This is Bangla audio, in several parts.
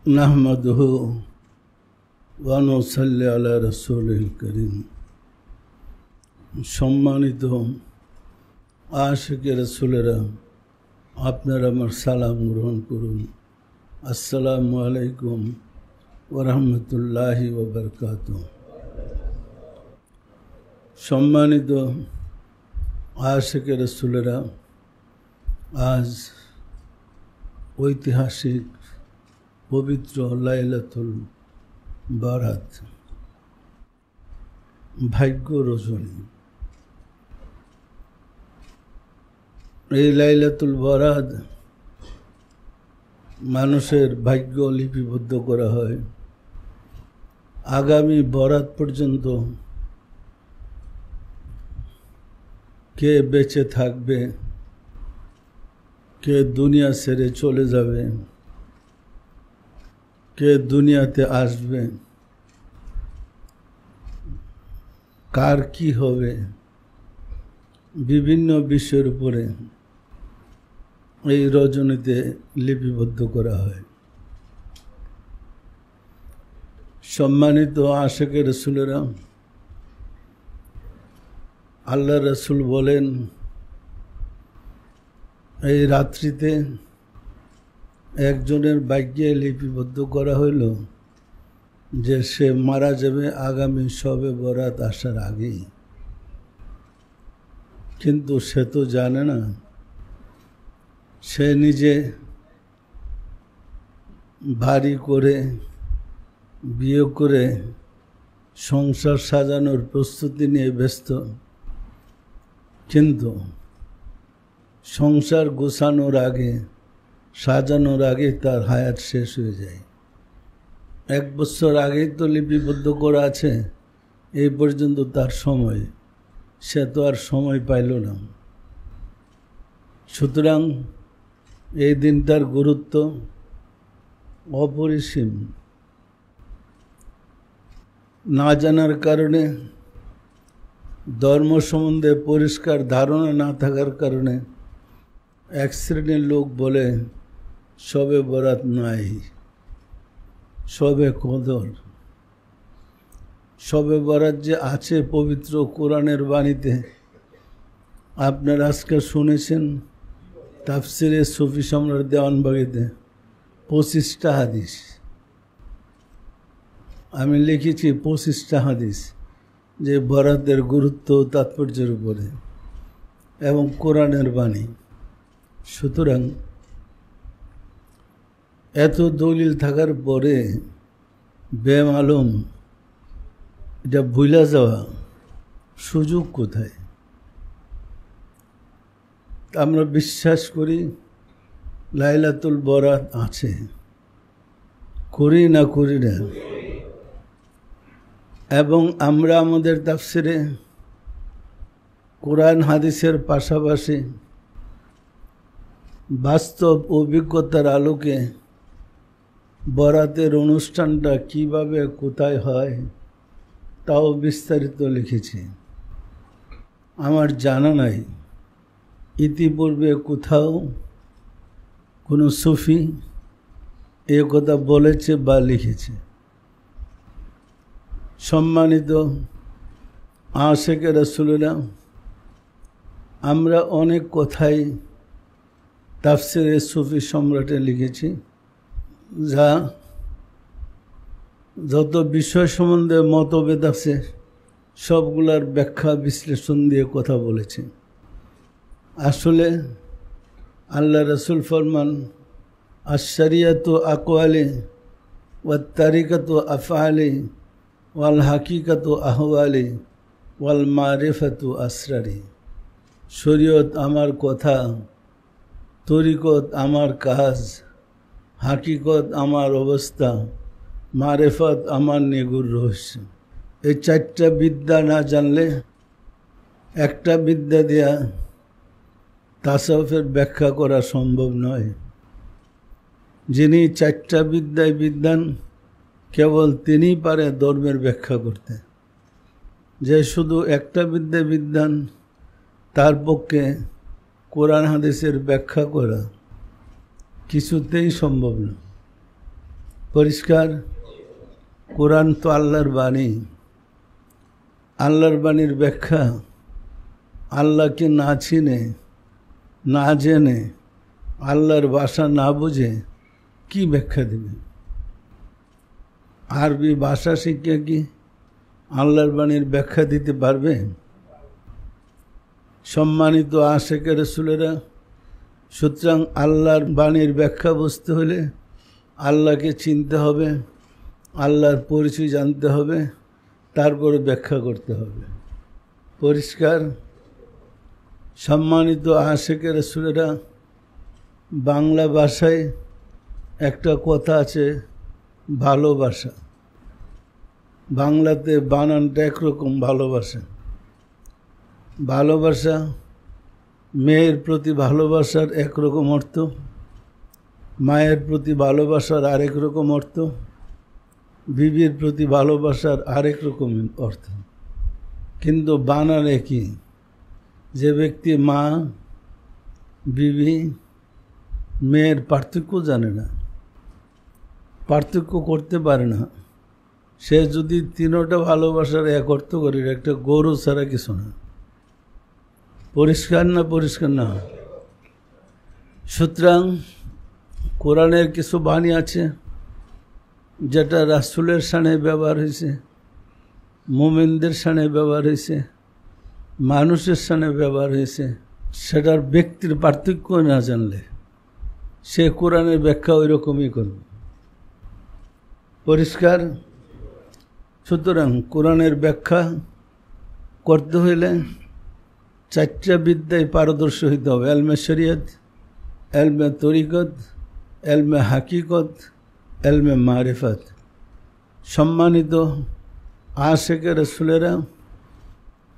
নাহমাদুহু ওয়া নুসাল্লি আলা রাসূলিল কারীম। সম্মানিত আশিকে রাসূলেরা, আপনারা আমার সালাম গ্রহণ করুন। আসসালামু আলাইকুম ওয়া রাহমাতুল্লাহি ওয়া বারাকাতুহু। সম্মানিত আশিকে রাসূলেরা, আজ ঐতিহাসিক পবিত্র লাইলাতুল বারাত, ভাগ্য রজনী। এই লাইলাতুল বারাত মানুষের ভাগ্য লিপিবদ্ধ করা হয়। আগামী বরাত পর্যন্ত কে বেঁচে থাকবে, কে দুনিয়া ছেড়ে চলে যাবে, কে দুনিয়াতে আসবে, কার কি হবে, বিভিন্ন বিষয়ের উপরে এই রজনীতে লিপিবদ্ধ করা হয়। সম্মানিত আশিকে রাসূলেরা, আল্লাহ রাসূল বলেন, এই রাত্রিতে একজনের ভাগ্যে লিপিবদ্ধ করা হইল যে সে মারা যাবে আগামী শবে বরাত আসার আগেই। কিন্তু সে তো জানে না, সে নিজে বাড়ি করে, বিয়ে করে, সংসার সাজানোর প্রস্তুতি নিয়ে ব্যস্ত। কিন্তু সংসার গোছানোর আগে, সাজানোর আগে তার হায়াত শেষ হয়ে যায়। 1 বছর আগেই তো লিপিবদ্ধ করা আছে, এই পর্যন্ত তার সময়, সে তো আর সময় পাইল না। সুতরাং এই দিনটার গুরুত্ব অপরিসীম। না জানার কারণে, ধর্ম সম্বন্ধে পরিষ্কার ধারণা না থাকার কারণে এক শ্রেণীর লোক বলে শবে বরাত নাই, শবে কদর। শবে বরাত যে আছে পবিত্র কোরআনের বাণীতে, আপনারা আজকে শুনেছেন তাফসিরে সুফি সম্রাট দেওয়ানবাগিতে 25টা হাদিস। আমি লিখেছি 25টা হাদিস যে বরাতের গুরুত্ব তাৎপর্যের উপরে, এবং কোরআনের বাণী। সুতরাং এত দলিল থাকার পরে বেমালুম এটা ভুলা যাওয়া সুযোগ কোথায়? আমরা বিশ্বাস করি লাইলাতুল বরাত আছে, করি না করি না। এবং আমরা আমাদের তাফসিরে কোরআন হাদিসের পাশাপাশি বাস্তব অভিজ্ঞতার আলোকে বরাতের অনুষ্ঠানটা কিভাবে কোথায় হয় তাও বিস্তারিত লিখেছি। আমার জানা নাই ইতিপূর্বে কোথাও কোনো সুফি এ কথা বলেছে বা লিখেছে। সম্মানিত আশিকে রাসূলেরা, আমরা অনেক কথাই তাফসিরে সুফি সম্রাটে লিখেছি, যা যত বিষয় সম্বন্ধে মতভেদ আছে সবগুলার ব্যাখ্যা বিশ্লেষণ দিয়ে কথা বলেছে। আসলে আল্লাহ রাসূল ফরমান, আশ-শরিয়াতু আকওয়ালি ওয়াত তারিকাতু আফআলি ওয়াল হাকিকাতু আহওয়ালি ওয়াল মারিফাতু আসরারি। শরীয়ত আমার কথা, তরিকত আমার কাজ, হাকিকত আমার অবস্থা, মারেফত আমার নিগুড় রহস্য। এই 4টা বিদ্যা না জানলে একটা বিদ্যা দিয়া তাসাউফের ব্যাখ্যা করা সম্ভব নয়। যিনি 4টা বিদ্যায় বিদ্বান, কেবল তিনিই পারে ধর্মের ব্যাখ্যা করতে। যে শুধু একটা বিদ্যায় বিদ্বান, তার পক্ষে কোরআন হাদিসের ব্যাখ্যা করা কিছুতেই সম্ভব না। পরিষ্কার। কোরআন তো আল্লাহর বাণী। আল্লাহর বাণীর ব্যাখ্যা আল্লাহকে না চিনে, না জেনে, আল্লাহর ভাষা না বুঝে কি ব্যাখ্যা দেবে? আরবি ভাষা শিক্ষা কি আল্লাহর বাণীর ব্যাখ্যা দিতে পারবে? সম্মানিত আশেকে রাসূলেরা, সুতরাং আল্লাহর বাণীর ব্যাখ্যা বুঝতে হলে আল্লাহকে চিনতে হবে, আল্লাহর পরিচয় জানতে হবে, তারপরে ব্যাখ্যা করতে হবে। পরিষ্কার। সম্মানিত আশেকে রাসূলেরা, বাংলা ভাষায় একটা কথা আছে, ভালোবাসা। বাংলাতে বানানটা একরকম ভালোবাসা। ভালোবাসা, মেয়ের প্রতি ভালোবাসার একরকম অর্থ, মায়ের প্রতি ভালোবাসার আরেক রকম অর্থ, বিবির প্রতি ভালোবাসার আরেক রকম অর্থ, কিন্তু বানান একই। যে ব্যক্তি মা, বিবি, মেয়ের পার্থক্য জানে না, পার্থক্য করতে পারে না, সে যদি তিনোটা ভালোবাসার এক অর্থ করে, একটা গরু ছাড়া কিছু না। পরিষ্কার না? পরিষ্কার না? সুতরাং কোরআনের কিছু বাণী আছে যেটা রাসূলের শানে ব্যবহার হয়েছে, মুমিনদের শানে ব্যবহার হয়েছে, মানুষের শানে ব্যবহার হয়েছে। সেটার ব্যক্তির পার্থক্য না জানলে সে কোরআনের ব্যাখ্যা ওই রকমই করবে। পরিষ্কার। সুতরাং কোরআনের ব্যাখ্যা করতে হইলে চারটা বিদ্যায় পারদর্শী হইতে হবে: এলমে শরিয়ত, এলমে তরিকত, এলমে হাকিকত, এলমে মারিফত। সম্মানিত আশেকে রাসূলেরা,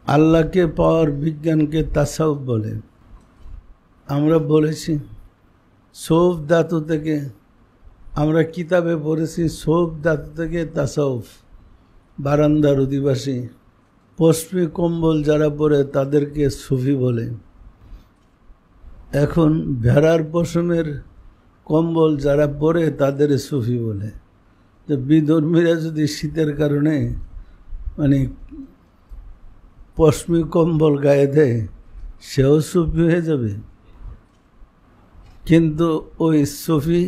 আল্লাহকে পাওয়ার বিজ্ঞানকে তাসাউফ বলে। আমরা বলেছি সৌফ ধাতু থেকে, আমরা কিতাবে পড়েছি সৌফ ধাতু থেকে তাসাউফ। বারান্দার অধিবাসী, পশমি কম্বল যারা পরে তাদেরকে সুফি বলে। এখন ভেড়ার পশমের কম্বল যারা পরে তাদের সুফি বলে। তো বিধর্মীরা যদি শীতের কারণে মানে পশমি কম্বল গায়ে দেয়, সেও সুফি হয়ে যাবে। কিন্তু ওই সুফি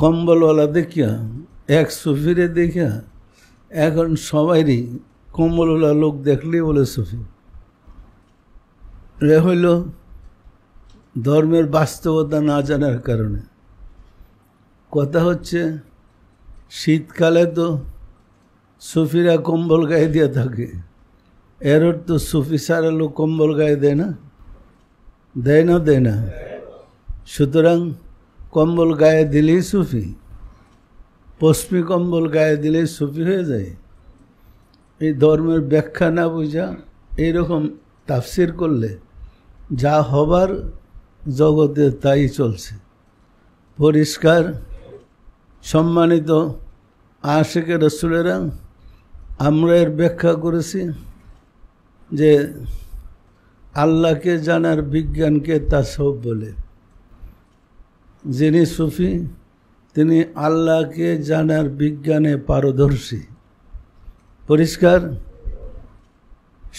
কম্বলওয়ালা দেখিয়া, এক সুফিরে দেখিয়া এখন সবাইরই কম্বলওয়ালা লোক দেখলেই বলে সুফি। এ হইল ধর্মের বাস্তবতা না জানার কারণে। কথা হচ্ছে শীতকালে তো সুফিরা কম্বল গায়ে দিয়ে থাকে, এর অর্থ সুফি সারা লোক কম্বল গায়ে দেয় না? দেয় না? দেয় না? সুতরাং কম্বল গায়ে দিলেই সুফি, পশমি কম্বল গায়ে দিলেই সুফি হয়ে যায়। এই ধর্মের ব্যাখ্যা না বুঝা এইরকম তাফসির করলে যা হবার জগতে তাই চলছে। পরিষ্কার। সম্মানিত আশেকে রাসূলেরা, আমরা এর ব্যাখ্যা করেছি যে আল্লাহকে জানার বিজ্ঞানকে তাসাউফ বলে। যিনি সুফি তিনি আল্লাহকে জানার বিজ্ঞানে পারদর্শী। পরিষ্কার।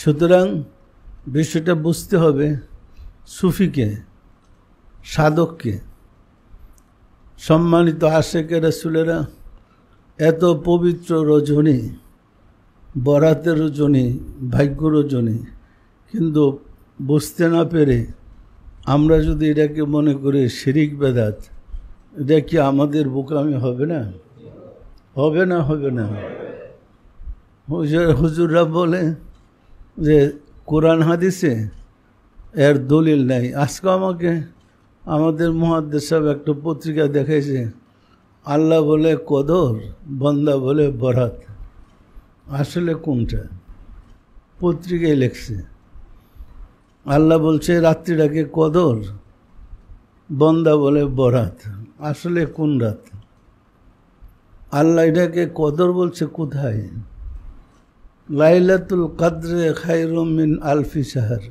সুতরাং বিষয়টা বুঝতে হবে সুফিকে, সাধককে। সম্মানিত আশেকে রাসূলেরা, এত পবিত্র রজনী, বরাতের রজনী, ভাগ্য রজনী, কিন্তু বুঝতে না পেরে আমরা যদি এটাকে মনে করি শিরিক বেদাত, এটা কি আমাদের বোকামি হবে না? হবে না? হবে না? হুজুররা বলে যে কোরআন হাদিসে এর দলিল নাই। আজকে আমাকে আমাদের মুহাদ্দিস সাহেব একটা পত্রিকা দেখাইছে, আল্লাহ বলে কদর, বান্দা বলে বরাত। আসলে কোনটা? পত্রিকায় লেখছে আল্লাহ বলছে রাত্রিটাকে কদর, বান্দা বলে বরাত। আসলে কোন রাত? আল্লাহ এটাকে কদর বলছে কোথায়? লাইলাতুল কদরে খায়রুম মিন আলফি শাহর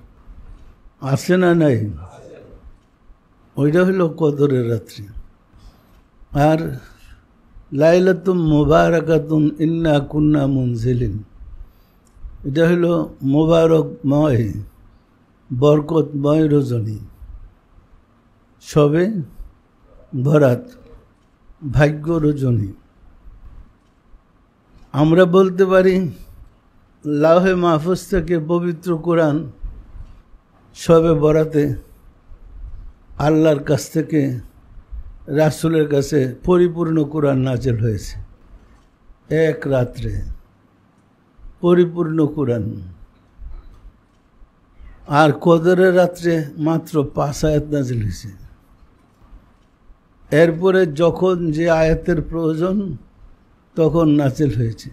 আছে না নাই? ওইটা হইল কদরের রাত্রি। আর লাইলাতুম মুবারাকাতুন ইন্না কুন্না মুনজিলিন, এটা হলো মোবারকময় বরকতময় রজনী, সবে বরাত, ভাগ্য রজনী। আমরা বলতে পারি লাহে মাহফুজ থেকে পবিত্র কোরআন সবে বরাতে আল্লাহর কাছ থেকে রাসূলের কাছে পরিপূর্ণ কোরআন নাযিল হয়েছে, এক রাত্রে পরিপূর্ণ কোরআন। আর কদরের রাত্রে মাত্র 5 আয়াত নাযিল হয়েছে। এরপরে যখন যে আয়াতের প্রয়োজন তখন নাযিল হয়েছে,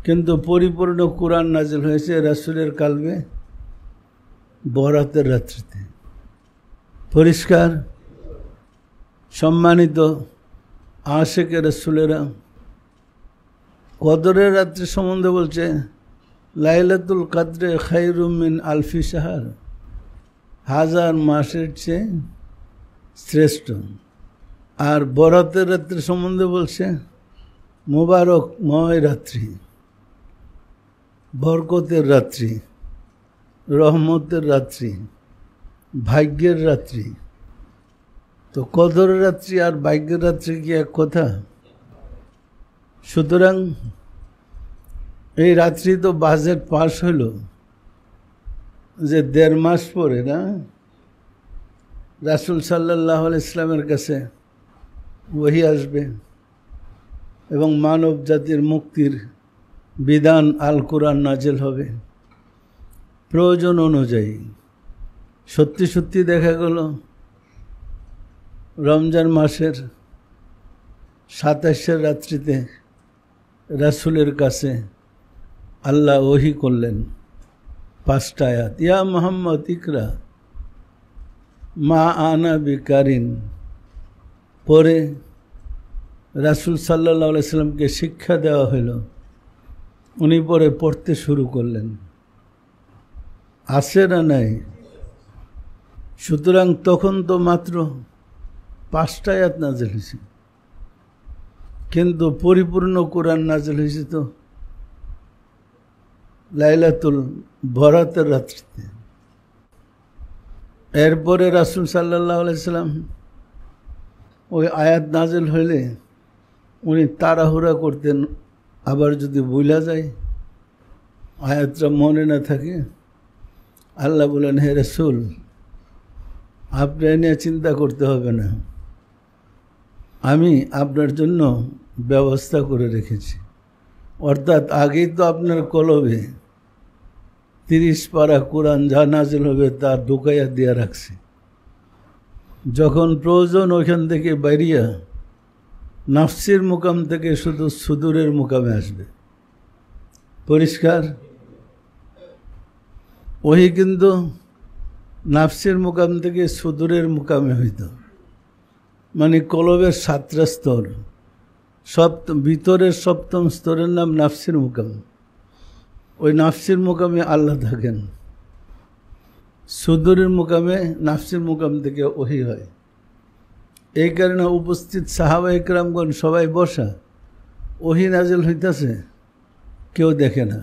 কিন্তু পরিপূর্ণ কোরআন নাযিল হয়েছে রাসূলের কালবে বরাতের রাত্রিতে। পরিষ্কার? সম্মানিত আশিকে রাসূলেরা, কদরের রাত্রি সম্বন্ধে বলছে লাইলাতুল কদরে খায়রুম মিন আলফি শাহর, 1000 মাসের চেয়ে শ্রেষ্ঠ। আর বরাতের রাত্রি সম্বন্ধে বলছে মুবারকময় রাত্রি, বরকতের রাত্রি, রহমতের রাত্রি, ভাগ্যের রাত্রি। তো কদরের রাত্রি আর ভাগ্যের রাত্রি কি এক কথা? সুতরাং এই রাত্রি তো বাজেট পাস হইল যে 1.5 মাস পরে, না, রাসূল সাল্লাল্লাহু আলাইহি ইসলামের কাছে ওহী আসবে এবং মানব জাতির মুক্তির বিধান আল কোরআন নাজিল হবে প্রয়োজন অনুযায়ী। সত্যি সত্যি দেখা গেল রমজান মাসের 27 রাত্রিতে রাসূলের কাছে আল্লাহ ওহী করলেন 5টা আয়াত, ইয়া মুহাম্মদ ইকরা মা আনা বিকারিন। পরে রাসূল সাল্লাল্লাহু আলাইহি সাল্লামকে শিক্ষা দেওয়া হইল, উনি পরে পড়তে শুরু করলেন। আছে না নাই? সুতরাং তখন তো মাত্র 5টা আয়াত নাযিল হয়েছে, কিন্তু পরিপূর্ণ কোরআন নাযিল হয়েছে তো লাইলাতুল বরাতের রাত্রিতে। এরপরে রাসূল সাল্লাল্লাহু আলাইহি সাল্লাম ওই আয়াত নাযিল হইলে উনি তাড়াহুড়া করতেন, আবার যদি ভুলা যায়, আয়াতটা মনে না থাকে, আল্লাহ বলেন, হে রাসূল, আপনি নিয়ে চিন্তা করতে হবে না, আমি আপনার জন্য ব্যবস্থা করে রেখেছি। অর্থাৎ আগেই তো আপনার কলবে 30 পারা কোরআন যা নাযিল হবে তা ঢুকাইয়া দিয়া রাখছে। যখন প্রয়োজন ওইখান থেকে বাইরিয়া নাফসির মুকাম থেকে শুধু সুদূরের মুকামে আসবে। পরিষ্কার? ওহি কিন্তু নাফসির মুকাম থেকে সুদূরের মুকামে হইত, মানে কলবের 7টা স্তর, ভিতরের 7ম স্তরের নাম নাফসির মুকাম। ওই নাফসির মুকামে আল্লাহ থাকেন, সুদূরের মুকামে নাফসির মুকাম থেকে ওহী হয়। এই কারণে উপস্থিত সাহাবা ইকরামগণ সবাই বসা, ওহী নাজিল হইতেছে, কেউ দেখে না,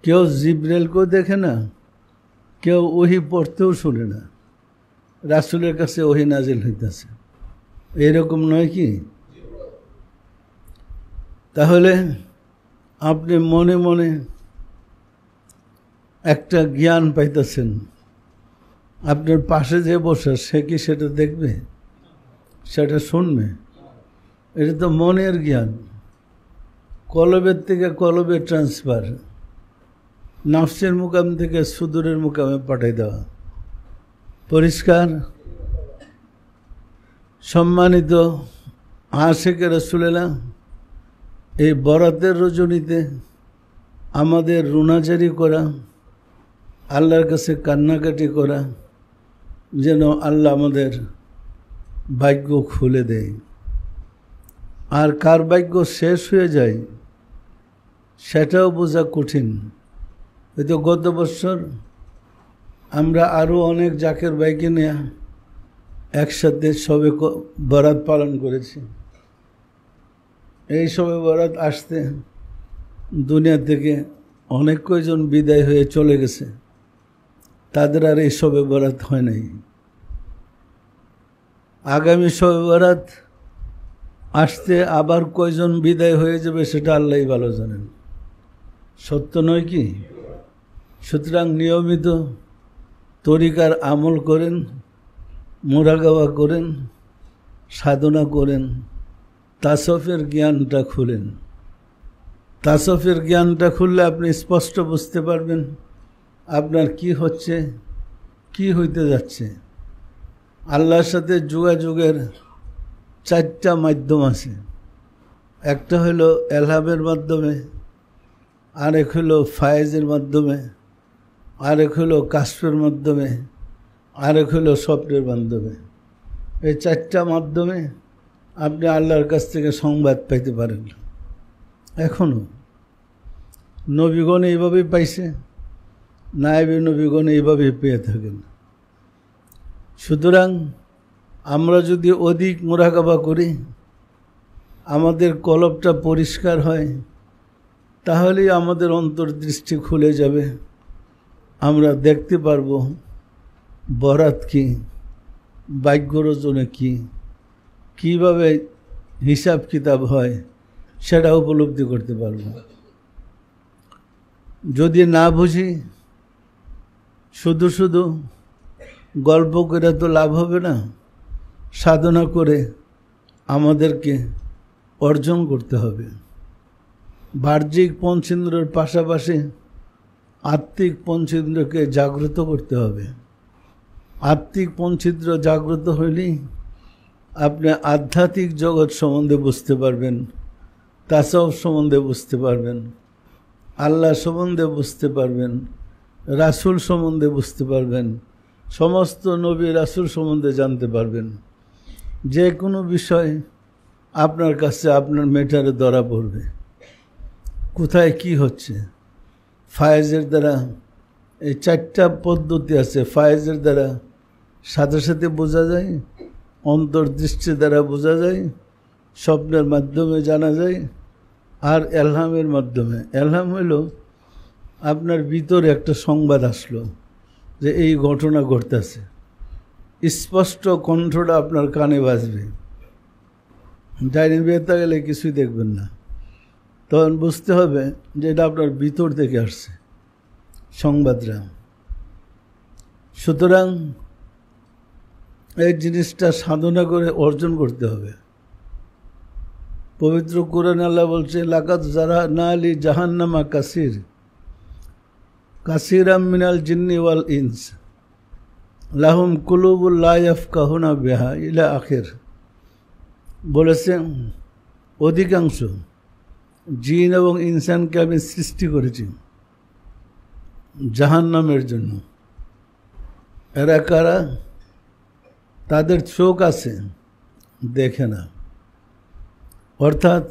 কেউ জিবরাইলকেও দেখে না, কেউ ওহী পড়তেও শুনে না, রাসূলের কাছে ওহী নাজিল হইতেছে। এরকম নয় কি? তাহলে আপনি মনে মনে একটা জ্ঞান পাইতেছেন, আপনার পাশে যে বসে সে কি সেটা দেখবে, সেটা শুনবে? এটা তো মনের জ্ঞান, কলবের থেকে কলবে ট্রান্সফার, নাফসের মুকাম থেকে সুদূরের মুকামে পাঠাই দেওয়া। পরিষ্কার? সম্মানিত আশিকে রাসূলুল্লাহ, এই বরাতের রজনীতে আমাদের রুনাজারি করা, আল্লাহর কাছে কান্নাকাটি করা, যেন আল্লাহ আমাদের ভাগ্য খুলে দেয়। আর কার ভাগ্য শেষ হয়ে যায় সেটাও বোঝা কঠিন। হয়তো গত বছর আমরা আরও অনেক জাকের ভাইকে নিয়ে একসাথে শবে বরাত পালন করেছি। এই শবে বরাত আসতে দুনিয়া থেকে অনেক কয়জন বিদায় হয়ে চলে গেছে, তাদের আর এই শবে বরাত হয় নাই। আগামী শবে বরাত আসতে আবার কয়জন বিদায় হয়ে যাবে সেটা আল্লাহই ভালো জানেন, সত্য নয় কি? সুতরাং নিয়মিত তরিকার আমল করেন, মুরাকাবা করেন, সাধনা করেন, তাসফের জ্ঞানটা খুলেন। তাসফের জ্ঞানটা খুললে আপনি স্পষ্ট বুঝতে পারবেন আপনার কি হচ্ছে, কি হইতে যাচ্ছে। আল্লাহর সাথে যোগাযোগের 4টা মাধ্যম আছে। একটা হলো এলহামের মাধ্যমে, আরেক হলো ফায়েজের মাধ্যমে, আরেক হলো কাশফের মাধ্যমে, আরেক হলো স্বপ্নের মাধ্যমে। এই 4টা মাধ্যমে আপনি আল্লাহর কাছ থেকে সংবাদ পাইতে পারেন। এখনও নবীগণ এইভাবেই পাইছে, নায়েবে নবীগণ এইভাবেই পেয়ে থাকেন। সুতরাং আমরা যদি অধিক মুরাকাবা করি, আমাদের কলবটা পরিষ্কার হয়, তাহলেই আমাদের অন্তর্দৃষ্টি খুলে যাবে। আমরা দেখতে পারবো বরাত কি, ভাগ্য রচনা কি, কীভাবে হিসাব কিতাব হয় সেটা উপলব্ধি করতে পারব। যদি না বুঝি, শুধু শুধু গল্প করে তো লাভ হবে না। সাধনা করে আমাদেরকে অর্জন করতে হবে। বাহ্যিক পঞ্চেন্দ্রের পাশাপাশি আত্মিক পঞ্চেন্দ্রকে জাগ্রত করতে হবে। আত্মিক পঞ্চেন্দ্র জাগ্রত হইলেই আপনি আধ্যাত্মিক জগৎ সম্বন্ধে বুঝতে পারবেন, তাসাউফ সম্বন্ধে বুঝতে পারবেন, আল্লাহ সম্বন্ধে বুঝতে পারবেন, রাসূল সম্বন্ধে বুঝতে পারবেন, সমস্ত নবী রাসূল সম্বন্ধে জানতে পারবেন। যে কোনো বিষয় আপনার কাছে আপনার মেটারে ধরা পড়বে, কোথায় কি হচ্ছে। ফায়েজের দ্বারা এই 4টা পদ্ধতি আছে। ফায়েজের দ্বারা সাথে সাথে বোঝা যায়, অন্তর্দৃষ্টির দ্বারা বোঝা যায়, স্বপ্নের মাধ্যমে জানা যায়, আর এলহামের মাধ্যমে। এলহাম হইল আপনার ভিতরে একটা সংবাদ আসলো যে এই ঘটনা ঘটতেছে, স্পষ্ট কণ্ঠটা আপনার কানে বাজবে। ডাইনিং বেতা গেলে কিছুই দেখবেন না, তখন বুঝতে হবে যে এটা আপনার ভিতর থেকে আসছে সংবাদটা। সুতরাং এই জিনিসটা সাধনা করে অর্জন করতে হবে। পবিত্র কোরআন আল্লাহ বলছে, লাকাদ যারানা লি জাহান্নামা কাসীরাম মিনাল জিন্নি ওয়াল ইনস লাহুম কুলুবুল লা ইয়াফকাহুনা বিহা ইলা আখির। বলেছেন অধিকাংশ জিন এবং ইনসানকে আমি সৃষ্টি করেছি জাহান্নামের জন্য। এরা কারা? তাদের চোখ আছে, দেখে না, অর্থাৎ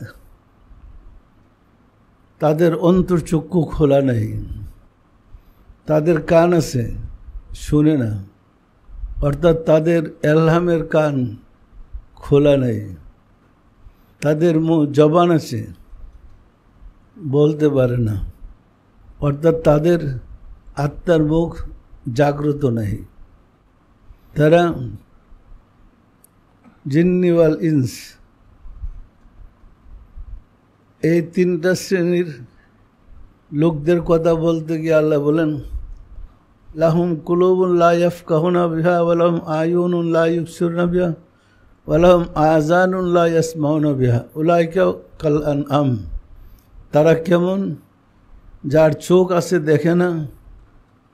তাদের অন্তর্চক্ষু খোলা নেই। তাদের কান আছে, শুনে না, অর্থাৎ তাদের এলহামের কান খোলা নেই। তাদের জবান আছে, বলতে পারে না, অর্থাৎ তাদের আত্মার মুখ জাগ্রত নেই। তারা জিন্নি ওয়াল ইনস, এই 3টা শ্রেণীর লোকদের কথা বলতে গিয়ে আল্লাহ বলেন, লাহুম কুলুবুন লা ইয়াফকাহুনা বিহা ওয়া লাহুম আয়ুনুন লা ইবসিরুনা বিহা ওয়া লাহুম আযানুন লা ইয়াসমাউনা বিহা উলাইকা কাল আনআম। তারা কেমন? যার চোখ আছে, দেখে না,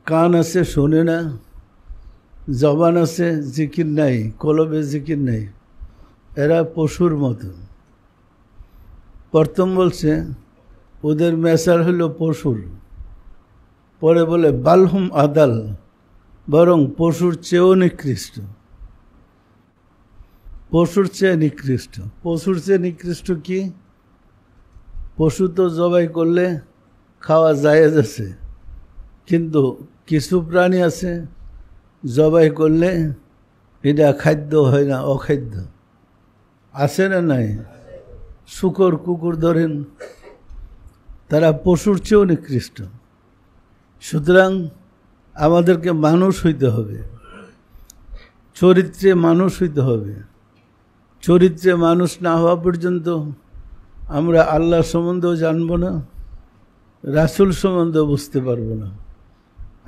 কান আছে, শোনে না, জবান আছে, জিকির নাই, কলবে জিকির নাই। এরা পশুর মতো। প্রথম বলছে ওদের মেসাল হলো পশুর, পরে বলে বালহুম আদাল, বরং পশুর চেয়েও নিকৃষ্ট। পশুর চেয়ে নিকৃষ্ট। পশুর চেয়ে নিকৃষ্ট কি? পশু তো জবাই করলে খাওয়া জায়েজ আছে, কিন্তু কিছু প্রাণী আছে জবাই করলে এটা খাদ্য হয় না, অখাদ্য। আছে না নাই? শূকর কুকুর ধরেন, তারা পশুর চেয়েও নিকৃষ্ট। সুতরাং আমাদেরকে মানুষ হইতে হবে, চরিত্রে মানুষ হইতে হবে। চরিত্রে মানুষ না হওয়া পর্যন্ত আমরা আল্লাহ সম্বন্ধেও জানব না, রাসূল সম্বন্ধেও বুঝতে পারবো না,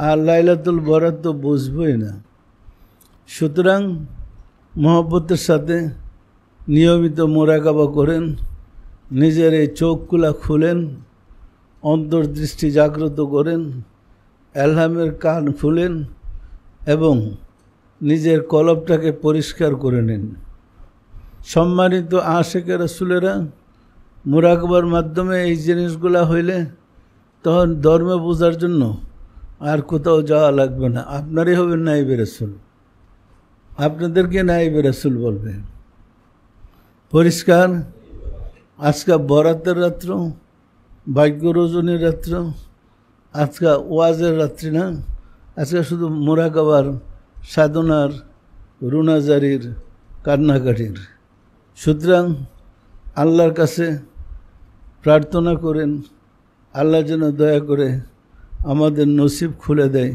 আর লাইলাতুল বরাত তো বুঝবই না। সুতরাং মহব্বতের সাথে নিয়মিত মোরাকাবা করেন, নিজের এই চোখগুলা খুলেন, অন্তর্দৃষ্টি জাগ্রত করেন, এলহামের কান খুলেন এবং নিজের কলবটাকে পরিষ্কার করে নিন। সম্মানিত আশিকে রাসূলেরা, মোরাকাবার মাধ্যমে এই জিনিসগুলা হইলে তখন ধর্ম বোঝার জন্য আর কোথাও যাওয়া লাগবে না। আপনারই হবেন নাইবে রাসূল, আপনাদেরকে নাইবে রাসূল বলবে। পরিষ্কার। আজকে বরাতের রাত্র, ভাগ্য রজনীর রাত্র, আজকে ওয়াজের রাত্রি না, আজকে শুধু মোরাকাবার, সাধনার, রুনাজারির, কান্নাকাটির। সুতরাং আল্লাহর কাছে প্রার্থনা করেন, আল্লাহ যেন দয়া করে আমাদের নসিব খুলে দেয়,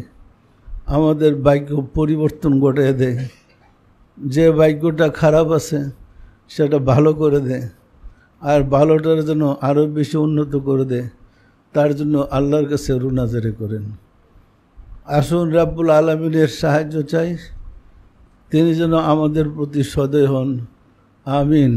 আমাদের ভাগ্য পরিবর্তন ঘটিয়ে দেয়, যে ভাগ্যটা খারাপ আছে সেটা ভালো করে দেয়, আর ভালোটার জন্য আরও বেশি উন্নত করে দেয়। তার জন্য আল্লাহর কাছে রুনাজারি করেন। আসুন রাব্বুল আলামিনের সাহায্য চাই, তিনি যেন আমাদের প্রতি সদয় হন। আমিন।